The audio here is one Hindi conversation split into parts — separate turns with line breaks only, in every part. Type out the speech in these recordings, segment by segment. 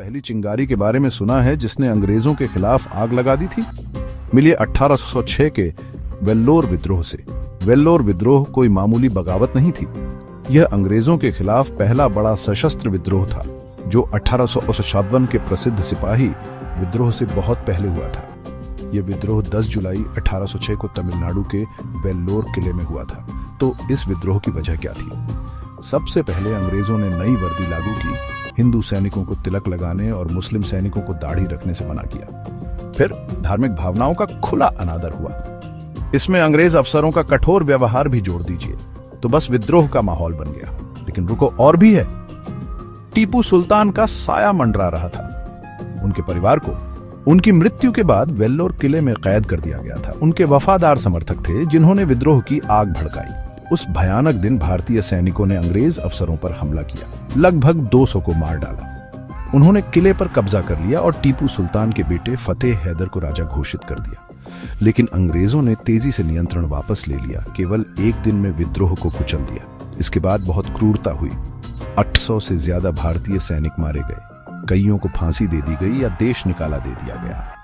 पहली चिंगारी के बारे में सुना है जिसने अंग्रेजों के खिलाफ आग लगा दी थी? मिलिए 1806 के वेल्लोर विद्रोह से। वेल्लोर विद्रोह कोई मामूली बगावत नहीं थी। यह अंग्रेजों के खिलाफ पहला बड़ा सशस्त्र विद्रोह था, जो 1858 के प्रसिद्ध सिपाही विद्रोह से बहुत पहले हुआ था। यह विद्रोह 10 जुलाई 1806 को तमिलनाडु के वेल्लोर किले में हुआ था। तो इस विद्रोह की वजह क्या थी? सबसे पहले अंग्रेजों ने नई वर्दी लागू की, हिंदू सैनिकों को तिलक लगाने और मुस्लिम सैनिकों को दाढ़ी रखने से मना किया। फिर धार्मिक भावनाओं का खुला अनादर हुआ। इसमें अंग्रेज अफसरों का कठोर व्यवहार भी जोड़ दीजिए, तो बस विद्रोह का माहौल बन गया। लेकिन रुको, और भी है। टीपू सुल्तान का साया मंडरा रहा था। उनके परिवार को उनकी मृत्यु के बाद वेल्लोर किले में कैद कर दिया गया था। उनके वफादार समर्थक थे जिन्होंने विद्रोह की आग भड़काई। उस भयानक दिन भारतीय सैनिकों ने अंग्रेज अफसरों पर हमला किया, लगभग 200 को मार डाला। उन्होंने किले पर कब्जा कर लिया और टीपू सुल्तान के बेटे फतेह हैदर को राजा घोषित कर दिया। लेकिन अंग्रेजों ने तेजी से नियंत्रण वापस ले लिया। केवल एक दिन में विद्रोह को कुचल दिया। इसके बाद बहुत क्रूरता हुई। 800 से ज्यादा भारतीय सैनिक मारे गए, कईयों को फांसी दे दी गई या देश निकाला दे दिया गया।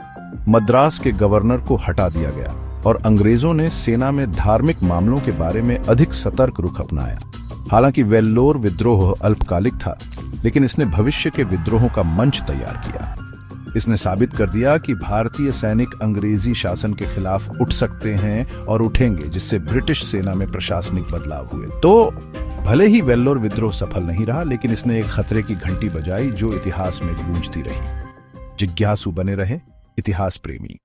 मद्रास के गवर्नर को हटा दिया गया और अंग्रेजों ने सेना में धार्मिक मामलों के बारे में अधिक सतर्क रुख अपनाया। हालांकि वेल्लोर विद्रोह अल्पकालिक था, लेकिन इसने भविष्य के विद्रोहों का मंच तैयार किया। इसने साबित कर दिया कि भारतीय सैनिक अंग्रेजी शासन के खिलाफ उठ सकते हैं और उठेंगे, जिससे ब्रिटिश सेना में प्रशासनिक बदलाव हुए। तो भले ही वेल्लोर विद्रोह सफल नहीं रहा, लेकिन इसने एक खतरे की घंटी बजाई जो इतिहास में गूंजती रही। जिज्ञासु बने रहे, इतिहास प्रेमी।